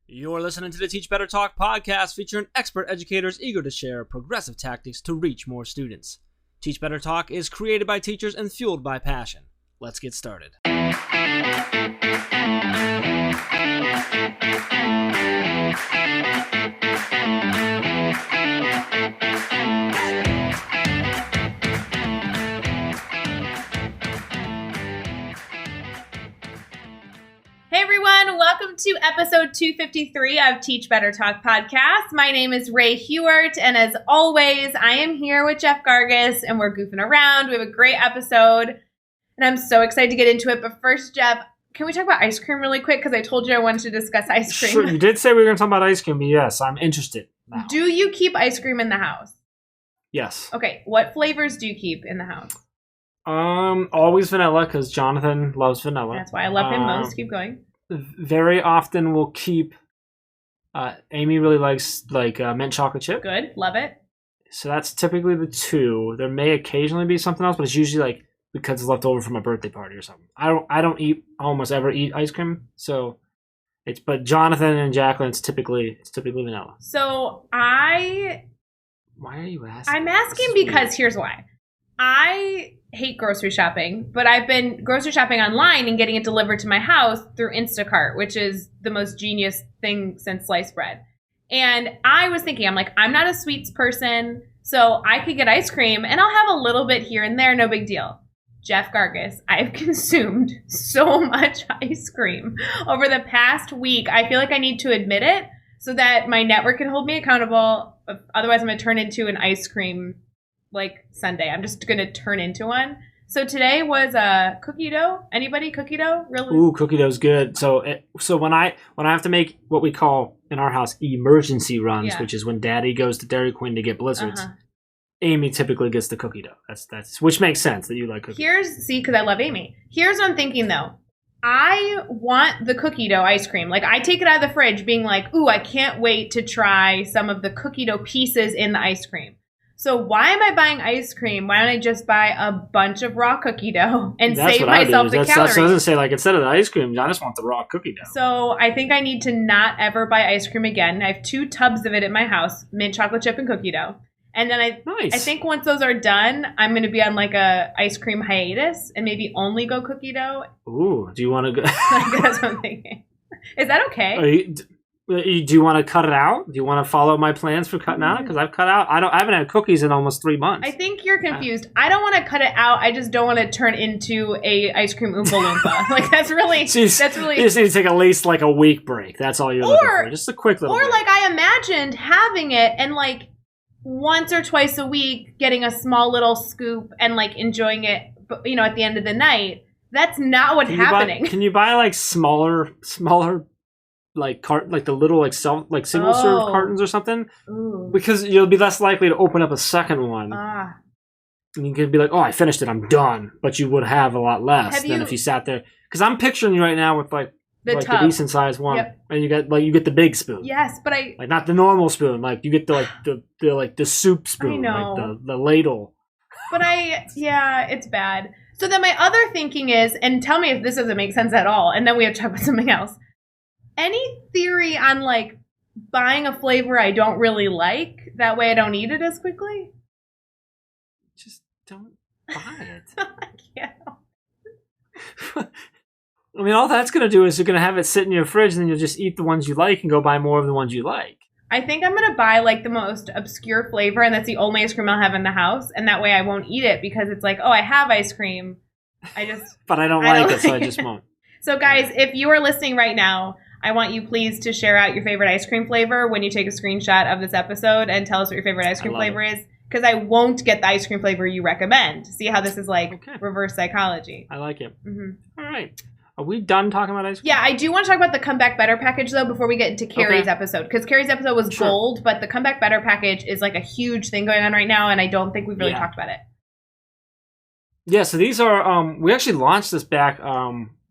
You're listening to the Teach Better Talk podcast featuring expert educators eager to share progressive tactics to reach more students. Teach Better Talk is created by teachers and fueled by passion. Let's get started. Hey everyone, welcome to episode 253 of Teach Better Talk podcast. My name is Ray Hewart, and as always, I am here with Jeff Gargis, and we're goofing around. We have a great episode, and I'm so excited to get into it. But first, Jeff, can we talk about ice cream really quick? Because I told you I wanted to discuss ice cream. Sure, you did say we were going to talk about ice cream, but yes, I'm interested now. Do you keep ice cream in the house? Yes. Okay, what flavors do you keep in the house? Always vanilla, because Jonathan loves vanilla. That's why I love him most. Keep going. Very often we'll keep, Amy really likes mint chocolate chip. Good, love it. So that's typically the two. There may occasionally be something else, but it's usually because it's left over from a birthday party or something. I don't almost ever eat ice cream, so but Jonathan and Jacqueline, it's typically vanilla. So why are you asking? I'm asking because here's why. I hate grocery shopping, but I've been grocery shopping online and getting it delivered to my house through Instacart, which is the most genius thing since sliced bread. And I was thinking, I'm not a sweets person, so I could get ice cream and I'll have a little bit here and there, no big deal. Jeff Gargis, I've consumed so much ice cream over the past week. I feel like I need to admit it so that my network can hold me accountable. Otherwise, I'm going to turn into an ice cream Sunday. I'm just going to turn into one. So today was cookie dough. Anybody cookie dough? Really? Ooh, cookie dough's good. So when I have to make what we call in our house emergency runs, which is when Daddy goes to Dairy Queen to get blizzards, Amy typically gets the cookie dough. That's which makes sense that you like cookie dough. Because I love Amy. Here's what I'm thinking though. I want the cookie dough ice cream. I take it out of the fridge being ooh, I can't wait to try some of the cookie dough pieces in the ice cream. So why am I buying ice cream? Why don't I just buy a bunch of raw cookie dough and save myself the calories? That's what I was going to say. Instead of the ice cream, I just want the raw cookie dough. So I think I need to not ever buy ice cream again. I have 2 tubs of it in my house, mint chocolate chip and cookie dough. And then I think once those are done, I'm going to be on a ice cream hiatus and maybe only go cookie dough. Ooh, do you want to go? That's what I'm thinking. Is that okay? Do you want to cut it out? Do you want to follow my plans for cutting out? Because I've cut out. I haven't had cookies in almost 3 months. I think you're confused. I don't want to cut it out. I just don't want to turn into a ice cream Oompa Loompa. That's really. You just need to take at least a week break. That's all you're looking for. Just a quick little. Or break. I imagined having it and once or twice a week getting a small little scoop and enjoying it. At the end of the night. That's not what's happening. Can you buy smaller? The little single serve cartons or something. Ooh. Because you'll be less likely to open up a second one. And you could be I finished it, I'm done. But you would have a lot less than if you sat there. Because I'm picturing you right now with the decent sized one, and you get the big spoon. Yes, but not the normal spoon. You get the soup spoon, I know. The ladle. But it's bad. So then my other thinking is, and tell me if this doesn't make sense at all, and then we have to talk about something else. Any theory on buying a flavor I don't really like? That way I don't eat it as quickly? Just don't buy it. I can't. All that's going to do is you're going to have it sit in your fridge and then you'll just eat the ones you like and go buy more of the ones you like. I think I'm going to buy the most obscure flavor and that's the only ice cream I'll have in the house. And that way I won't eat it because it's I have ice cream. But I don't like it, so I just won't. So guys, if you are listening right now, I want you please to share out your favorite ice cream flavor when you take a screenshot of this episode and tell us what your favorite ice cream flavor is. Because I won't get the ice cream flavor you recommend. See how this is reverse psychology. I like it. Mm-hmm. All right. Are we done talking about ice cream? Yeah, I do want to talk about the Come Back Better package, though, before we get into Kari's episode. Because Kari's episode was gold, but the Come Back Better package is a huge thing going on right now, and I don't think we've really talked about it. Yeah, so these are, we actually launched this back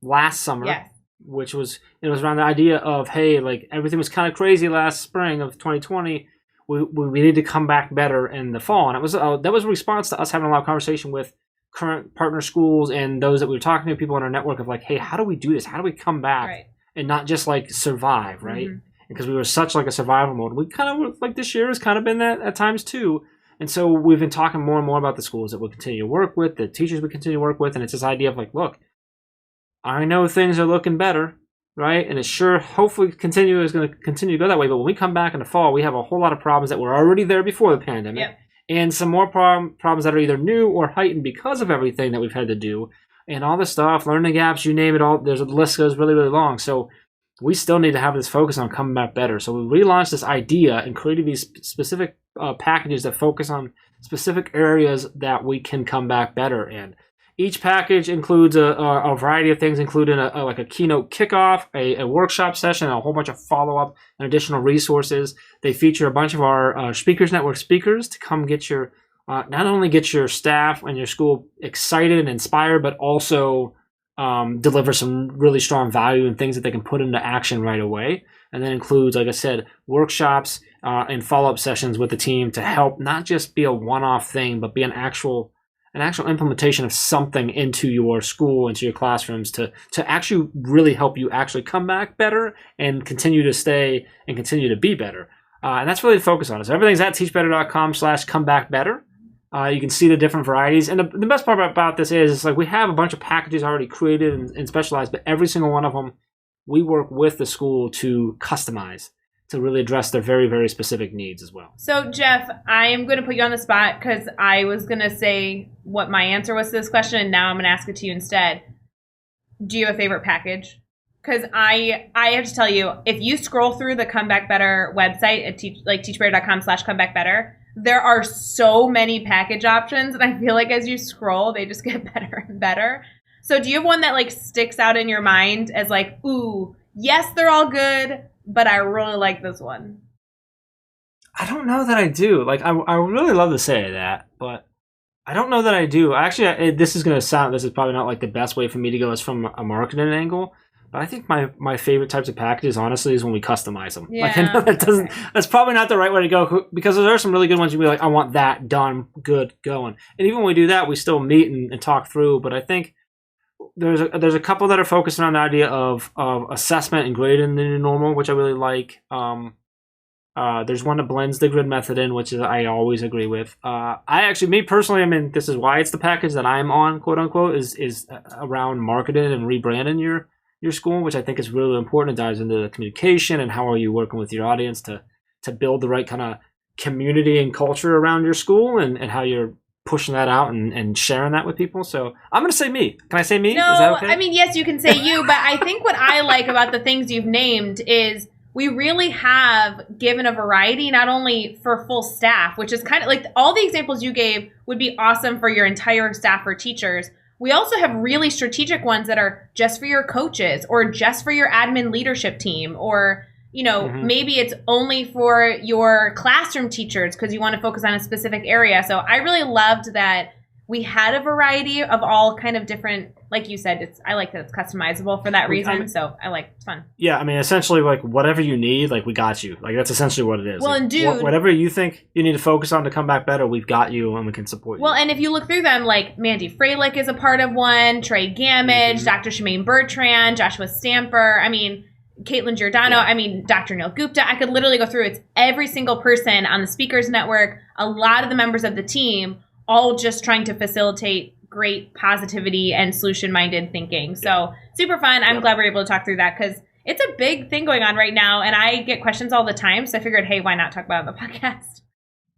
last summer. Yes. Which was, it was around the idea of, hey, everything was kind of crazy last spring of 2020. We need to come back better in the fall. And it was that was a response to us having a lot of conversation with current partner schools and those that we were talking to, people in our network of hey, how do we do this? How do we come back and not just survive, right? Mm-hmm. because we were such like a survival mode. We kind of like this year has kind of been that at times too. And so we've been talking more and more about the schools that we'll continue to work with, the teachers we continue to work with, and it's this idea of like, look, I know things are looking better, right? And it's sure, hopefully, is going to continue to go that way. But when we come back in the fall, we have a whole lot of problems that were already there before the pandemic, and some more problems that are either new or heightened because of everything that we've had to do, and all this stuff, learning gaps, you name it all. The list goes really, really long. So we still need to have this focus on coming back better. So we relaunched this idea and created these specific packages that focus on specific areas that we can come back better in. Each package includes a variety of things, including like a keynote kickoff, a workshop session, a whole bunch of follow-up and additional resources. They feature a bunch of our Speakers Network speakers to come get your not only get your staff and your school excited and inspired, but also deliver some really strong value and things that they can put into action right away. And that includes, like I said, workshops and follow-up sessions with the team to help not just be a one-off thing, but be an actual implementation of something into your school, into your classrooms to actually really help you actually come back better and continue to stay and continue to be better. And that's really the focus on it. So everything's at teachbetter.com/comebackbetter. You can see the different varieties. And the best part about this is like we have a bunch of packages already created and specialized, but every single one of them, we work with the school to customize to really address their very, very specific needs as well. So, Jeff, I am going to put you on the spot because I was going to say what my answer was to this question, and now I'm going to ask it to you instead. Do you have a favorite package? Because I have to tell you, if you scroll through the Comeback Better website at teachbetter.com/comebackbetter, there are so many package options, and I feel like as you scroll, they just get better and better. So do you have one that like sticks out in your mind as like, ooh, yes, they're all good, but I really like this one? I don't know that I do. Like, I would really love to say that, but I don't know that I do. Actually, this is probably not like the best way for me to go as from a marketing angle, but I think my favorite types of packages, honestly, is when we customize them. Yeah. Like, I know that's probably not the right way to go because there are some really good ones you'll be like, I want that done, good, going. And even when we do that, we still meet and talk through, but I think there's a couple that are focusing on the idea of assessment and grading the new normal, which I really like. There's one that blends the grid method in, which is I always agree with. Me personally, I mean, this is why it's the package that I'm on, quote unquote, is around marketing and rebranding your school, which I think is really important. It dives into the communication and how are you working with your audience to build the right kind of community and culture around your school and how you're pushing that out and sharing that with people. So I'm going to say me. Can I say me? No, is that okay? I mean, yes, you can say you, but I think what I like about the things you've named is we really have given a variety, not only for full staff, which is kind of like all the examples you gave would be awesome for your entire staff or teachers. We also have really strategic ones that are just for your coaches or just for your admin leadership team, or maybe it's only for your classroom teachers because you want to focus on a specific area. So I really loved that we had a variety of all kind of different, like you said, I like that it's customizable for that reason. It's fun. Yeah, I mean, essentially, like, whatever you need, like, we got you. Like, that's essentially what it is. Well, like, and dude, whatever you think you need to focus on to come back better, we've got you and we can support you. Well, and if you look through them, like, Mandy Freilich is a part of one, Trey Gamage, Dr. Shemaine Bertrand, Joshua Stamper, I mean, Caitlin Giordano, Dr. Neil Gupta. I could literally go through. It's every single person on the Speakers Network, a lot of the members of the team, all just trying to facilitate great positivity and solution-minded thinking. So super fun. I'm glad we're able to talk through that because it's a big thing going on right now, and I get questions all the time. So I figured, hey, why not talk about it on the podcast?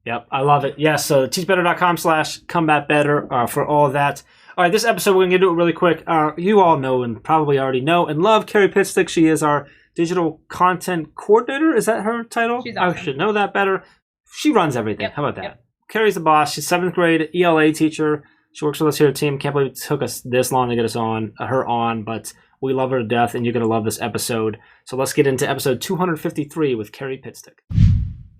Yep, I love it. Yes, so teachbetter.com/comebackbetter for all of that. All right, this episode, we're going to do it really quick. You all know and probably already know and love Kari Pitstick. She is our digital content coordinator. Is that her title? She's awesome. I should know that better. She runs everything. Yep. How about that? Yep. Kari's the boss. She's 7th grade ELA teacher. She works with us here at the team. Can't believe it took us this long to get us on, but we love her to death, and you're going to love this episode. So let's get into episode 253 with Kari Pitstick.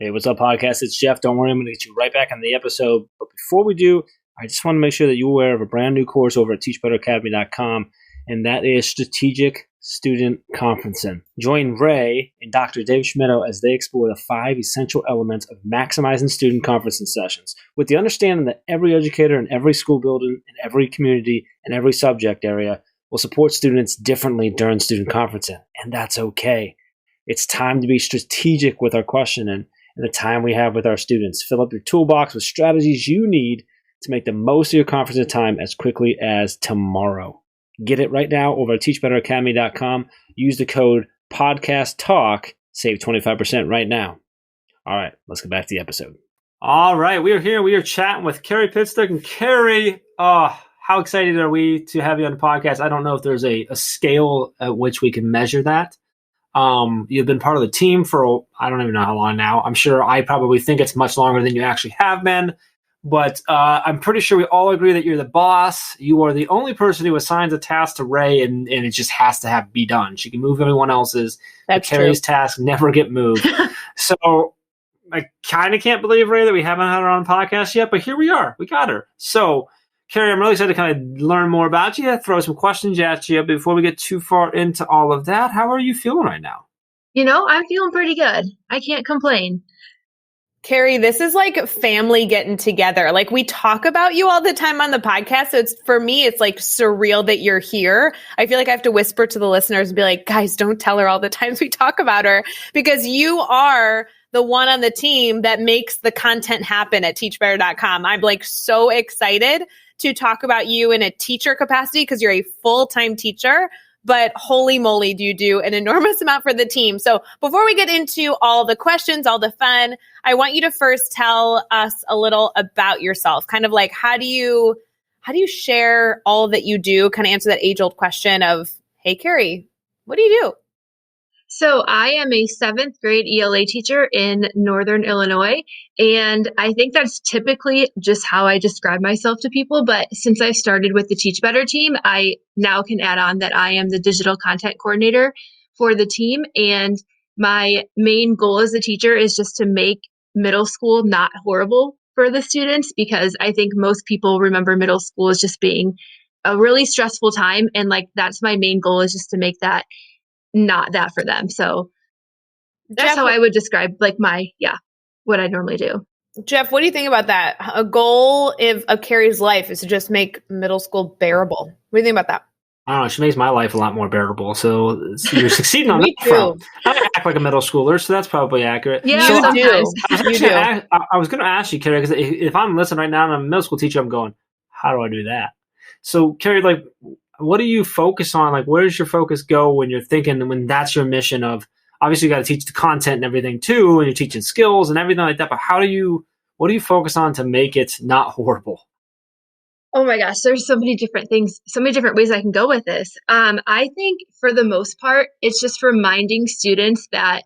Hey, what's up, podcast? It's Jeff. Don't worry, I'm going to get you right back on the episode. But before we do, I just want to make sure that you're aware of a brand new course over at teachbetteracademy.com, and that is Strategic Student Conferencing. Join Ray and Dr. Dave Schmitto as they explore the 5 essential elements of maximizing student conferencing sessions, with the understanding that every educator in every school building, in every community, and every subject area will support students differently during student conferencing, and that's okay. It's time to be strategic with our questioning and the time we have with our students. Fill up your toolbox with strategies you need to make the most of your conference time as quickly as tomorrow. Get it right now over at teachbetteracademy.com. Use the code PODCASTTALK. Save 25% right now. All right, let's get back to the episode. All right, we are here. We are chatting with Kari Pitstick. And Kari, how excited are we to have you on the podcast? I don't know if there's a scale at which we can measure that. You've been part of the team for, I don't even know how long now. I'm sure I probably think it's much longer than you actually have been. But I'm pretty sure we all agree that you're the boss. You are the only person who assigns a task to Ray, and it just has to be done. She can move everyone else's. That's Kari's true. tasks never get moved. So I kind of can't believe, Ray, that we haven't had her on the podcast yet, but here we are. We got her. So, Kari, I'm really excited to kind of learn more about you, throw some questions at you. Before we get too far into all of that, how are you feeling right now? I'm feeling pretty good. I can't complain. Kari, this is like family getting together. Like, we talk about you all the time on the podcast. So for me, it's like surreal that you're here. I feel like I have to whisper to the listeners and be like, guys, don't tell her all the times we talk about her, because you are the one on the team that makes the content happen at teachbetter.com. I'm like so excited to talk about you in a teacher capacity, because you're a full-time teacher. But holy moly, do you do an enormous amount for the team. So before we get into all the questions, all the fun, I want you to first tell us a little about yourself. Kind of like, how do you share all that you do? Kind of answer that age-old question of, hey, Kari, what do you do? So I am a 7th grade ELA teacher in Northern Illinois, and I think that's typically just how I describe myself to people. But since I started with the Teach Better team, I now can add on that I am the digital content coordinator for the team. And my main goal as a teacher is just to make middle school not horrible for the students, because I think most people remember middle school as just being a really stressful time. And like, that's my main goal, is just to make that not that for them. So that's Jeff, how I would describe like what I normally do. Jeff, what do you think about that? A goal of Kari's life is to just make middle school bearable. What do you think about that? I don't know. She makes my life a lot more bearable. So you're succeeding on Me that front. I act like a middle schooler, so that's probably accurate. Yeah, so sometimes. I was going to ask you, Kari, because if I'm listening right now and I'm a middle school teacher, I'm going, how do I do that? So, Kari, like, what do you focus on? Like, where does your focus go when you're thinking, when that's your mission of, obviously you got to teach the content and everything too, and you're teaching skills and everything like that, but what do you focus on to make it not horrible? Oh my gosh, there's so many different things, so many different ways I can go with this. I think for the most part, it's just reminding students that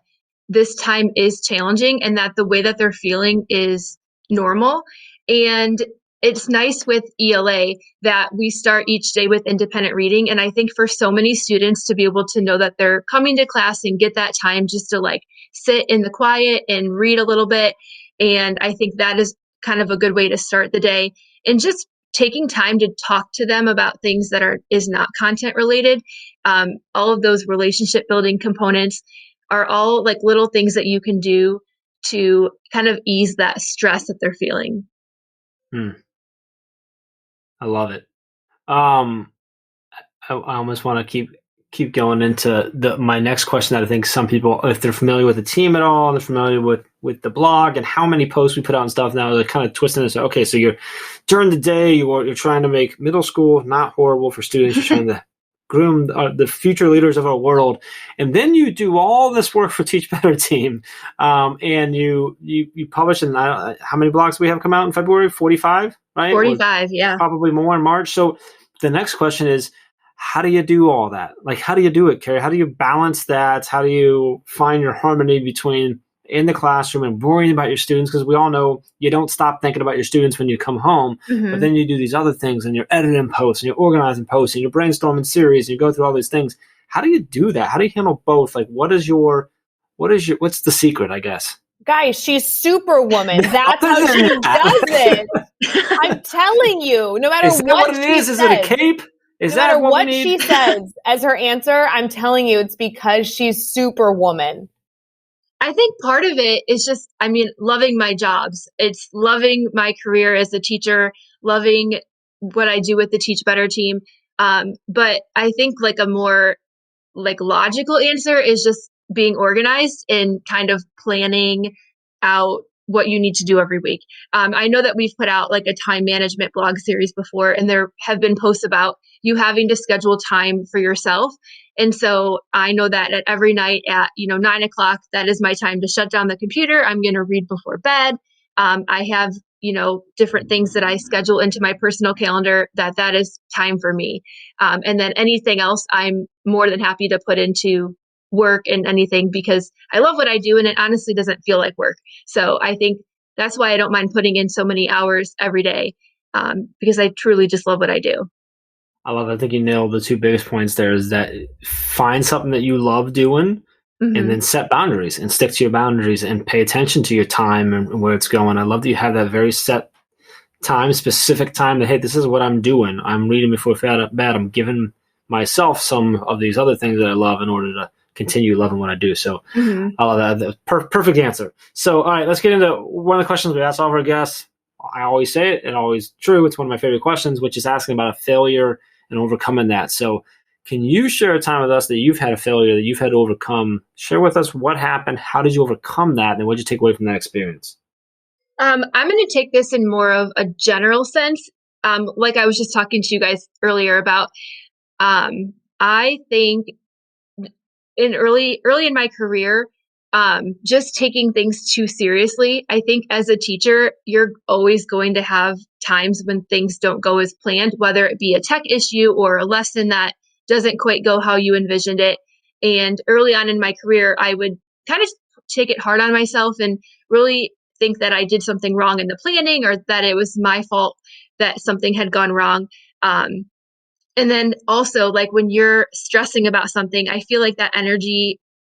this time is challenging and that the way that they're feeling is normal. And it's nice with ELA that we start each day with independent reading. And I think for so many students to be able to know that they're coming to class and get that time just to like sit in the quiet and read a little bit. And I think that is kind of a good way to start the day. And just taking time to talk to them about things that is not content related. All of those relationship building components are all like little things that you can do to kind of ease that stress that they're feeling. I love it. I almost want to keep going into my next question that I think some people, if they're familiar with the team at all, they're familiar with the blog and how many posts we put out and stuff, now they're kind of twisting it. So, okay, so during the day, you're trying to make middle school not horrible for students. You're trying to groom the future leaders of our world. And then you do all this work for Teach Better team. And you publish, and how many blogs do we have come out in February? 45, right? 45, yeah. Probably more in March. So the next question is, how do you do all that? Like, how do you do it, Kari? How do you balance that? How do you find your harmony between in the classroom and worrying about your students? Because we all know you don't stop thinking about your students when you come home, but then you do these other things and you're editing posts and you're organizing posts and you're brainstorming series and you go through all these things. How do you do that? How do you handle both? Like, what's the secret, I guess? Guys, she's Superwoman. That's how she does it. I'm telling you, no matter what it is, is it a cape? No matter what she says as her answer, I'm telling you, it's because she's Superwoman. I think part of it is just, loving my jobs. It's loving my career as a teacher, loving what I do with the Teach Better team. But I think like a more like logical answer is just being organized and kind of planning out what you need to do every week. I know that we've put out like a time management blog series before, and there have been posts about you having to schedule time for yourself. And so I know that at every night at, 9:00, that is my time to shut down the computer. I'm going to read before bed. I have, different things that I schedule into my personal calendar that is time for me. And then anything else, I'm more than happy to put into work and anything because I love what I do and it honestly doesn't feel like work. So I think that's why I don't mind putting in so many hours every day because I truly just love what I do. I love it. I think you nailed the two biggest points there is that find something that you love doing and then set boundaries and stick to your boundaries and pay attention to your time and where it's going. I love that you have that very set time, specific time that, hey, this is what I'm doing. I'm reading before bed. I'm giving myself some of these other things that I love in order to continue loving what I do. So I love that. Perfect answer. So, all right, let's get into one of the questions we ask all of our guests. I always say it and always true. It's one of my favorite questions, which is asking about a failure and overcoming that. So can you share a time with us that you've had a failure that you've had to overcome? Share with us what happened. How did you overcome that? And what did you take away from that experience? I'm going to take this in more of a general sense. Like I was just talking to you guys earlier about, I think early in my career, just taking things too seriously. I think as a teacher, you're always going to have times when things don't go as planned, whether it be a tech issue or a lesson that doesn't quite go how you envisioned it. And early on in my career, I would kind of take it hard on myself and really think that I did something wrong in the planning or that it was my fault that something had gone wrong. And then also, like when you're stressing about something, I feel like that energy,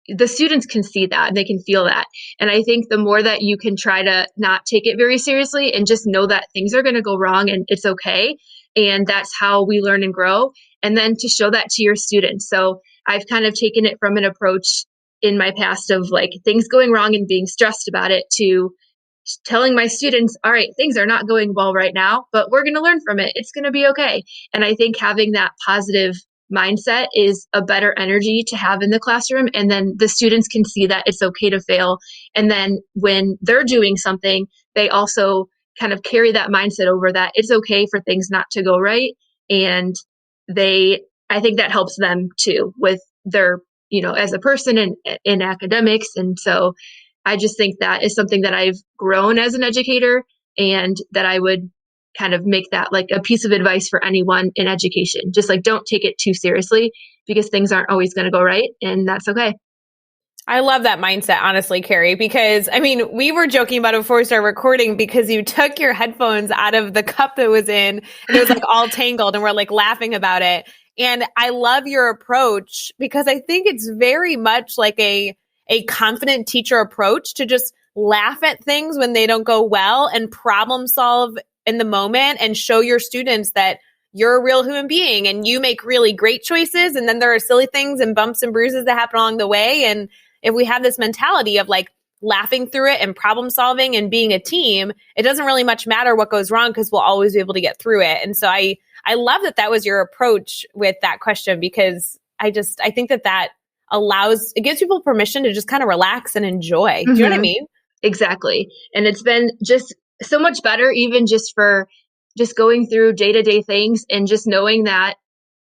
the students can see that and they can feel that. And I think the more that you can try to not take it very seriously and just know that things are going to go wrong and it's okay. And that's how we learn and grow. And then to show that to your students. So I've kind of taken it from an approach in my past of like things going wrong and being stressed about it to telling my students, all right, things are not going well right now, but we're going to learn from it. It's going to be okay. And I think having that positive mindset is a better energy to have in the classroom. And then the students can see that it's okay to fail. And then when they're doing something, they also kind of carry that mindset over that it's okay for things not to go right. And I think that helps them too with their, as a person in academics. And so I just think that is something that I've grown as an educator and that I would kind of make that like a piece of advice for anyone in education. Just like, don't take it too seriously because things aren't always going to go right. And that's okay. I love that mindset, honestly, Kari, because we were joking about it before we started recording because you took your headphones out of the cup that was in and it was like all tangled and we're like laughing about it. And I love your approach because I think it's very much like a confident teacher approach to just laugh at things when they don't go well and problem solve in the moment and show your students that you're a real human being and you make really great choices. And then there are silly things and bumps and bruises that happen along the way. And if we have this mentality of like laughing through it and problem solving and being a team, it doesn't really much matter what goes wrong because we'll always be able to get through it. And so I love that was your approach with that question because I think that it gives people permission to just kind of relax and enjoy. Do you know what I mean? Exactly. And it's been just so much better, even just for just going through day-to-day things and just knowing that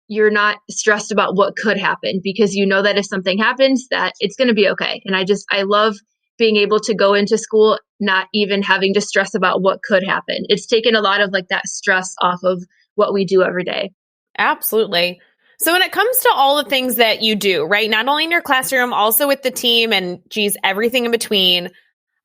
you're not stressed about what could happen because you know that if something happens, that it's going to be okay. And I love being able to go into school, not even having to stress about what could happen. It's taken a lot of like that stress off of what we do every day. Absolutely. So when it comes to all the things that you do, right, not only in your classroom, also with the team and everything in between,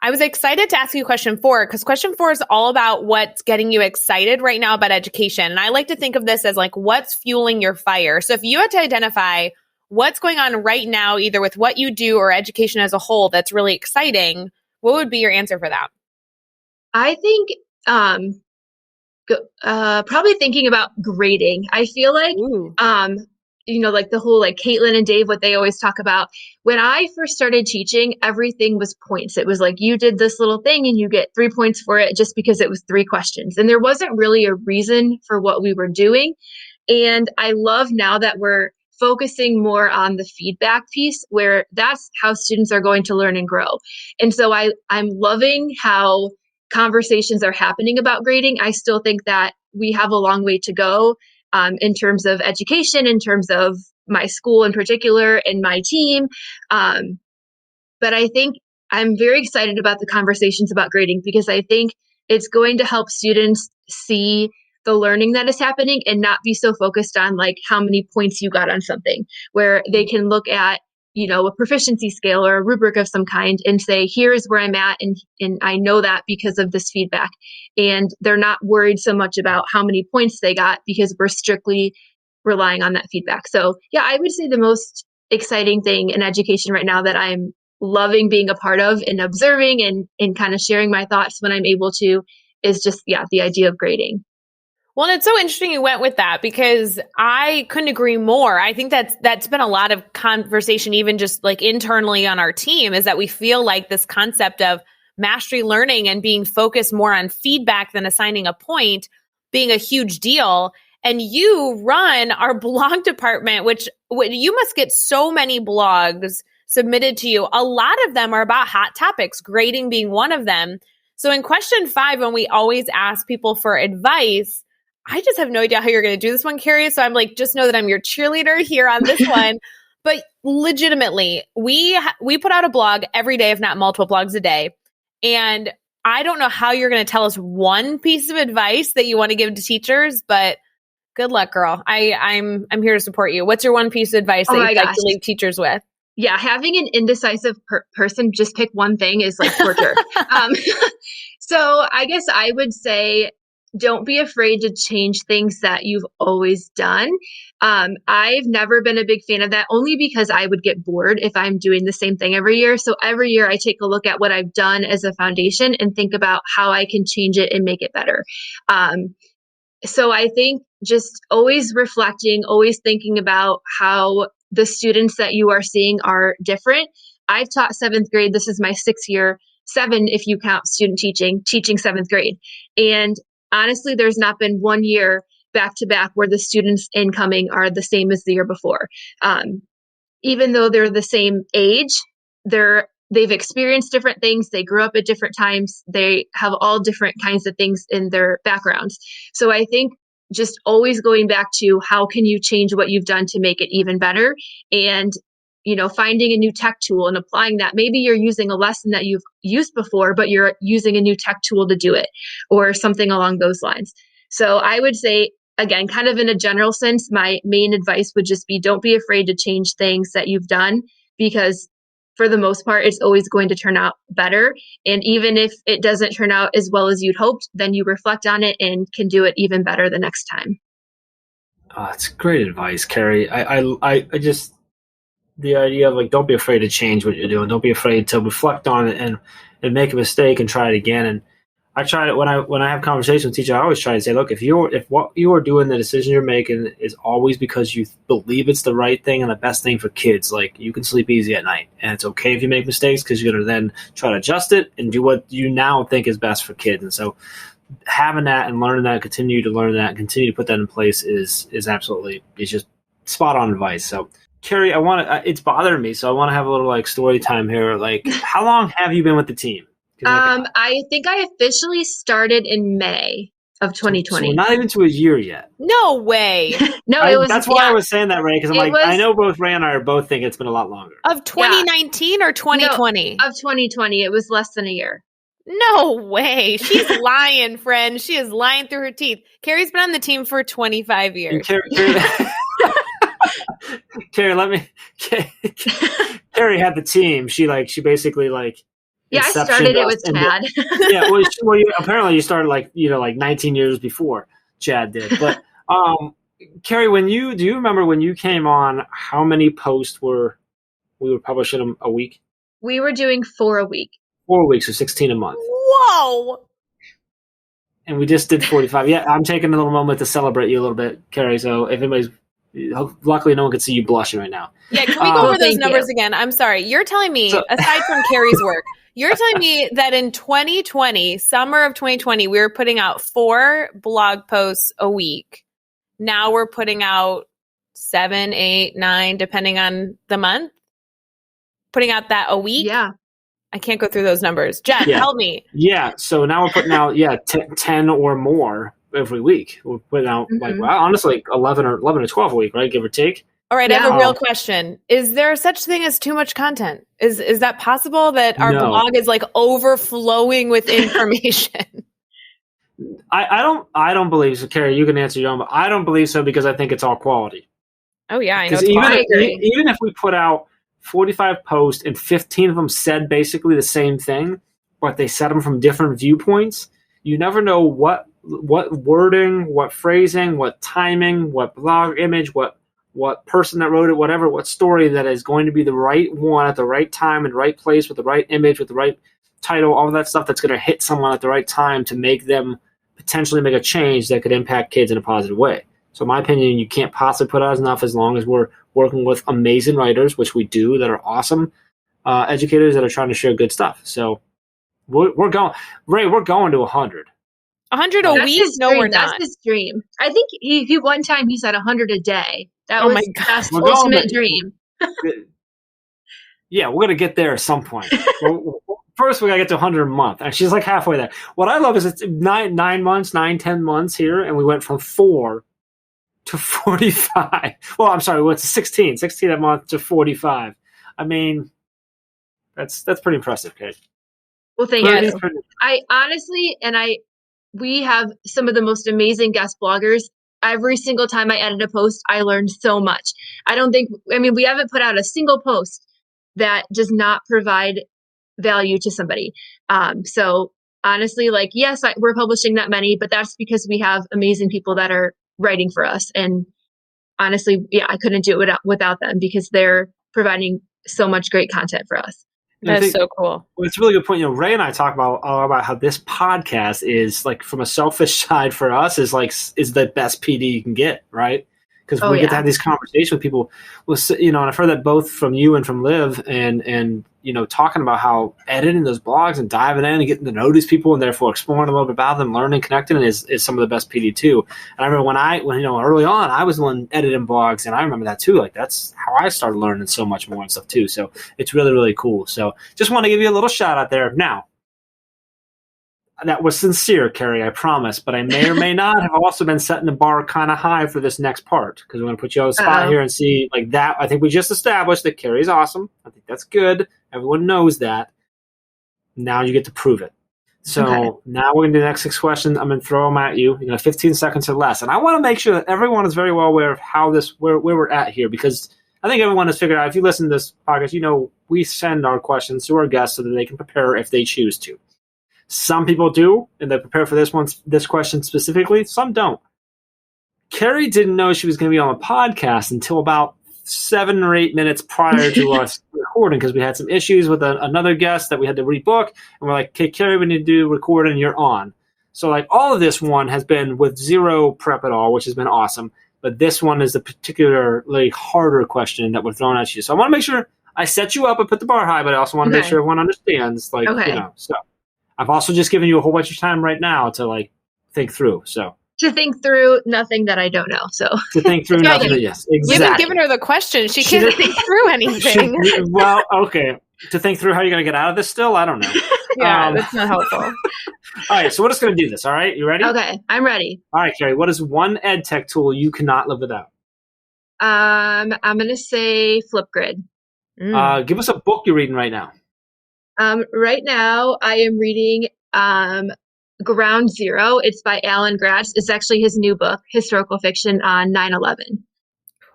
I was excited to ask you question 4 because question 4 is all about what's getting you excited right now about education. And I like to think of this as like, what's fueling your fire? So if you had to identify what's going on right now, either with what you do or education as a whole, that's really exciting, what would be your answer for that? I think probably thinking about grading. I feel like, like the whole like Caitlin and Dave, what they always talk about. When I first started teaching, everything was points. It was like you did this little thing and you get 3 points for it just because it was 3 questions. And there wasn't really a reason for what we were doing. And I love now that we're focusing more on the feedback piece, where that's how students are going to learn and grow. And so I'm loving how conversations are happening about grading. I still think that we have a long way to go in terms of education, in terms of my school in particular and my team. But I think I'm very excited about the conversations about grading, because I think it's going to help students see the learning that is happening and not be so focused on like how many points you got on something, where they can look at, a proficiency scale or a rubric of some kind and say, here's where I'm at. And I know that because of this feedback. And they're not worried so much about how many points they got, because we're strictly relying on that feedback. So yeah, I would say the most exciting thing in education right now that I'm loving being a part of and observing and kind of sharing my thoughts when I'm able to is just, the idea of grading. Well, and it's so interesting you went with that, because I couldn't agree more. I think that's been a lot of conversation, even just like internally on our team, is that we feel like this concept of mastery learning and being focused more on feedback than assigning a point being a huge deal. And you run our blog department, which you must get so many blogs submitted to you. A lot of them are about hot topics, grading being one of them. So in question 5, when we always ask people for advice, I just have no idea how you're going to do this one, Kari. So I'm like, just know that I'm your cheerleader here on this one. But legitimately, we put out a blog every day, if not multiple blogs a day. And I don't know how you're going to tell us one piece of advice that you want to give to teachers, but good luck, girl. I'm here to support you. What's your one piece of advice that you'd like to leave teachers with? Yeah, having an indecisive person just pick one thing is like torture. So I guess I would say, don't be afraid to change things that you've always done. I've never been a big fan of that, only because I would get bored if I'm doing the same thing every year. So every year I take a look at what I've done as a foundation and think about how I can change it and make it better. So I think just always reflecting, always thinking about how the students that you are seeing are different. I've taught 7th grade. This is my 6th year, 7 if you count student teaching 7th grade. And honestly, there's not been one year back to back where the students incoming are the same as the year before. Even though they're the same age, they've experienced different things. They grew up at different times. They have all different kinds of things in their backgrounds. So I think just always going back to how can you change what you've done to make it even better, and finding a new tech tool and applying that. Maybe you're using a lesson that you've used before, but you're using a new tech tool to do it, or something along those lines. So I would say, again, kind of in a general sense, my main advice would just be, don't be afraid to change things that you've done, because for the most part, it's always going to turn out better. And even if it doesn't turn out as well as you'd hoped, then you reflect on it and can do it even better the next time. Oh, it's great advice, Kari. I just, the idea of like, don't be afraid to change what you're doing. Don't be afraid to reflect on it and make a mistake and try it again. And I try it when I have conversations with teachers. I always try to say, look, if what you are doing, the decision you're making is always because you believe it's the right thing and the best thing for kids, like, you can sleep easy at night. And it's okay if you make mistakes, because you're going to then try to adjust it and do what you now think is best for kids. And so having that and learning that, continue to learn that, and continue to put that in place is absolutely, it's just spot on advice. So Kari, it's bothering me, so I want to have a little like story time here. Like, how long have you been with the team? I think I officially started in May of 2020. So not even to a year yet. No way. No, it was. That's why I was saying that, Ray, because I know both Ray and I are both think it's been a lot longer. Of 2019 or 2020? No, of 2020. It was less than a year. No way. She's lying, friend. She is lying through her teeth. Kari's been on the team for 25 years. Kari, Kari had the team. She basically Yeah, I started it with Chad. Yeah, apparently you started like 19 years before Chad did. But Kari, do you remember when you came on, how many posts we were publishing a week? We were doing 4 a week. 4 weeks, so 16 a month. Whoa! And we just did 45. Yeah, I'm taking a little moment to celebrate you a little bit, Kari. So if anybody's, luckily no one can see you blushing right now. Yeah, can we go over those numbers again? I'm sorry. You're telling me, aside from Kari's work, you're telling me that in 2020, summer of 2020, we were putting out 4 blog posts a week. Now we're putting out 7, 8, 9, depending on the month. Putting out that a week. Yeah. I can't go through those numbers. Jeff, help me. Yeah. So now we're putting out 10 or more every week. We're putting out honestly 11 or 12 a week, right? Give or take. All right, I have a real question. Is there such thing as too much content? Is that possible that our blog is like overflowing with information? I don't believe so. Carrie, you can answer your own, but I don't believe so because I think it's all quality. Oh yeah, I know. Even if we put out 45 posts and 15 of them said basically the same thing, but they said them from different viewpoints, you never know what wording, what phrasing, what timing, what blog image, what person that wrote it, whatever, what story that is going to be the right one at the right time and right place with the right image, with the right title, all that stuff that's going to hit someone at the right time to make them potentially make a change that could impact kids in a positive way. So in my opinion, you can't possibly put out enough as long as we're working with amazing writers, which we do, that are awesome educators that are trying to share good stuff. So we're going, Ray, we're going to 100. 100 a week? No, we're not. That's his dream. I think he one time he said 100 a day. That was his ultimate dream. Yeah, we're going to get there at some point. First, we got to get to 100 a month. And she's like halfway there. What I love is it's 10 months here, and we went from 4 to 45. Well, I'm sorry, we went to 16 a month to 45. I mean, that's pretty impressive, Kate. Well, thank you. I honestly, we have some of the most amazing guest bloggers. Every single time I edit a post, I learned so much. We haven't put out a single post that does not provide value to somebody. So honestly, yes, we're publishing that many, but that's because we have amazing people that are writing for us. And honestly, I couldn't do it without them because they're providing so much great content for us. That's so cool. Well, it's a really good point. Ray and I talk about how this podcast is, like, from a selfish side for us, is the best PD you can get, right? Because we get to have these conversations with people. And I've heard that both from you and from Liv, and talking about how editing those blogs and diving in and getting to know these people and therefore exploring a little bit about them, learning, connecting is some of the best PD too. And I remember when early on, I was the one editing blogs, and I remember that too. Like, that's how I started learning so much more and stuff too. So it's really, really cool. So just want to give you a little shout out there. Now, that was sincere, Carrie, I promise, but I may or may not have also been setting the bar kind of high for this next part, because we're going to put you on the spot here and see, like, that. I think we just established that Carrie's awesome. I think that's good. Everyone knows that. Now you get to prove it. So now we're going to do the next 6 questions. I'm going to throw them at you. 15 seconds or less. And I want to make sure that everyone is very well aware of how where we're at here, because I think everyone has figured out, if you listen to this podcast, we send our questions to our guests so that they can prepare if they choose to. Some people do, and they prepare for this question specifically. Some don't. Carrie didn't know she was going to be on a podcast until about 7 or 8 minutes prior to us recording, because we had some issues with another guest that we had to rebook. And we're like, okay, Carrie, we need to do recording, and you're on. So, like, all of this one has been with zero prep at all, which has been awesome. But this one is the particularly harder question that we're throwing at you. So I want to make sure I set you up and put the bar high, but I also want to make sure everyone understands. So I've also just given you a whole bunch of time right now to think through. So to think through nothing that I don't know. So to think through nothing. Yes, exactly. You haven't given her the question. She can't think through anything. Well, okay. To think through how you're going to get out of this still, I don't know. Yeah, that's not helpful. All right, so we're just going to do this. All right, you ready? Okay, I'm ready. All right, Carrie, what is one EdTech tool you cannot live without? I'm going to say Flipgrid. Give us a book you're reading right now. Right now, I am reading Ground Zero. It's by Alan Gratz. It's actually his new book, historical fiction on 9/11.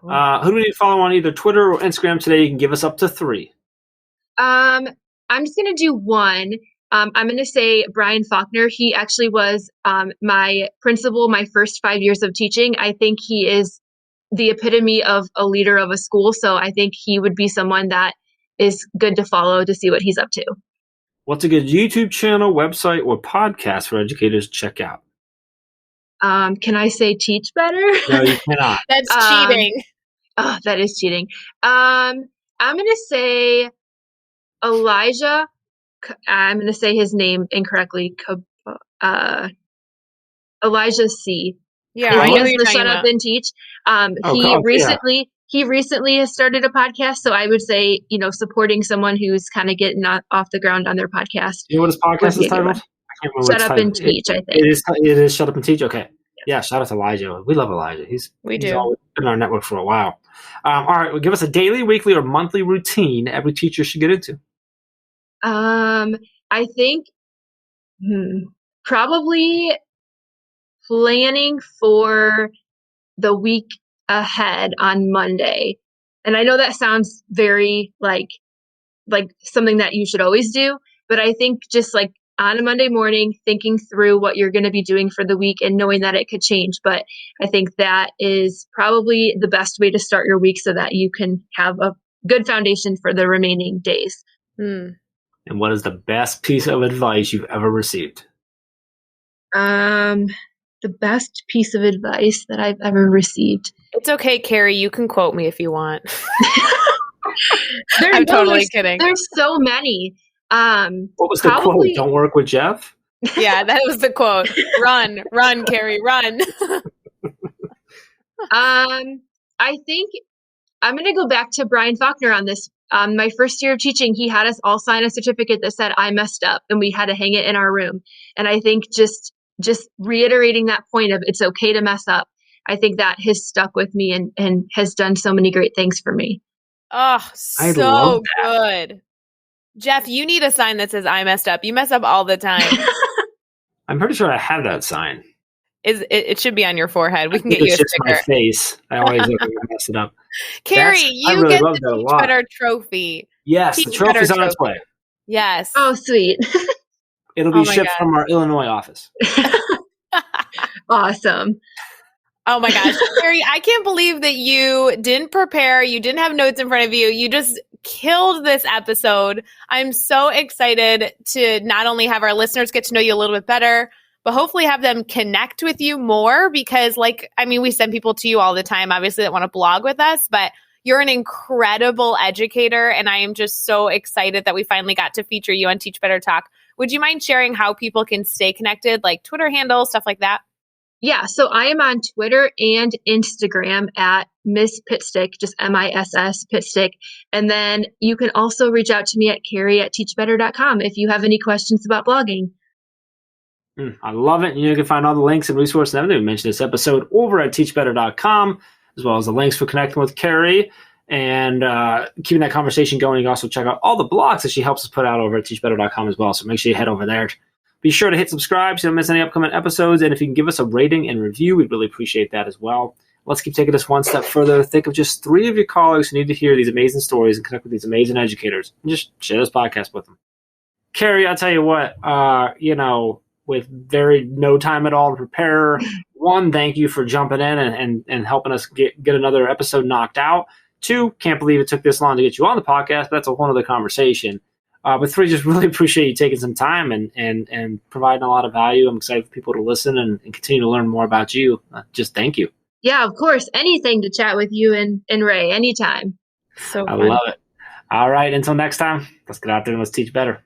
Cool. Who do we need to follow on either Twitter or Instagram today? You can give us up to 3. I'm just going to do one. I'm going to say Brian Faulkner. He actually was my principal my first 5 years of teaching. I think he is the epitome of a leader of a school. So I think he would be someone that is good to follow to see what he's up to. What's a good YouTube channel, website, or podcast for educators to check out? Can I say Teach Better? No, you cannot. That's cheating. Oh, that is cheating. I'm going to say Elijah. I'm going to say his name incorrectly. Elijah C. Yeah, He I know who is you're the talking Shut Up about. and Teach. Yeah. He recently has started a podcast, so I would say, supporting someone who's kind of getting off the ground on their podcast You know what his would podcast be is a good titled? one. I can't remember what Shut it's Up titled. and Teach, I think. It is Shut Up and Teach. Okay. Yeah, shout out to Elijah. We love Elijah. He's do. always been in our network for a while. All right, well, give us a daily, weekly, or monthly routine every teacher should get into. I think probably planning for the week ahead on Monday. And I know that sounds very like something that you should always do, but I think just like on a Monday morning, thinking through what you're going to be doing for the week and knowing that it could change. But I think that is probably the best way to start your week so that you can have a good foundation for the remaining days. And what is the best piece of advice you've ever received? The best piece of advice that I've ever received. It's okay, Kari. You can quote me if you want. I'm totally kidding. There's so many. What was the quote? Don't work with Jeff? Yeah, that was the quote. Run, Kari, run. I think I'm going to go back to Brian Faulkner on this. My first year of teaching, he had us all sign a certificate that said, I messed up, and we had to hang it in our room. And I think just reiterating that point of it's okay to mess up, I think that has stuck with me and has done so many great things for me. Oh, so good. Jeff, you need a sign that says I messed up. You mess up all the time. I'm pretty sure I have that sign. It should be on your forehead. We can get you a sticker. My face. I always look like I mess it up. Kari, you get the Teach Better trophy. Yes, the trophy's on its way. Yes. Oh, sweet. It'll be shipped from our Illinois office. Awesome. Oh my gosh. Kari, I can't believe that you didn't prepare. You didn't have notes in front of you. You just killed this episode. I'm so excited to not only have our listeners get to know you a little bit better, but hopefully have them connect with you more because we send people to you all the time, obviously, that want to blog with us, but you're an incredible educator. And I am just so excited that we finally got to feature you on Teach Better Talk. Would you mind sharing how people can stay connected, like Twitter handles, stuff like that? Yeah, so I am on Twitter and Instagram at Miss Pitstick, just MISS Pitstick. And then you can also reach out to me at Kari@teachbetter.com if you have any questions about blogging. I love it. You can find all the links and resources and everything we mentioned this episode over at teachbetter.com, as well as the links for connecting with Kari and keeping that conversation going. You can also check out all the blogs that she helps us put out over at teachbetter.com as well. So make sure you head over there. Be sure to hit subscribe so you don't miss any upcoming episodes. And if you can give us a rating and review, we'd really appreciate that as well. Let's keep taking this one step further. Think of just 3 of your colleagues who need to hear these amazing stories and connect with these amazing educators. And just share this podcast with them. Kari, I'll tell you what, with very no time at all to prepare, 1, thank you for jumping in and helping us get another episode knocked out. 2, can't believe it took this long to get you on the podcast, but that's a whole other conversation. But 3, just really appreciate you taking some time and providing a lot of value. I'm excited for people to listen and continue to learn more about you. Just thank you. Yeah, of course. Anything to chat with you and Ray, anytime. So I love it. All right. Until next time, let's get out there and let's teach better.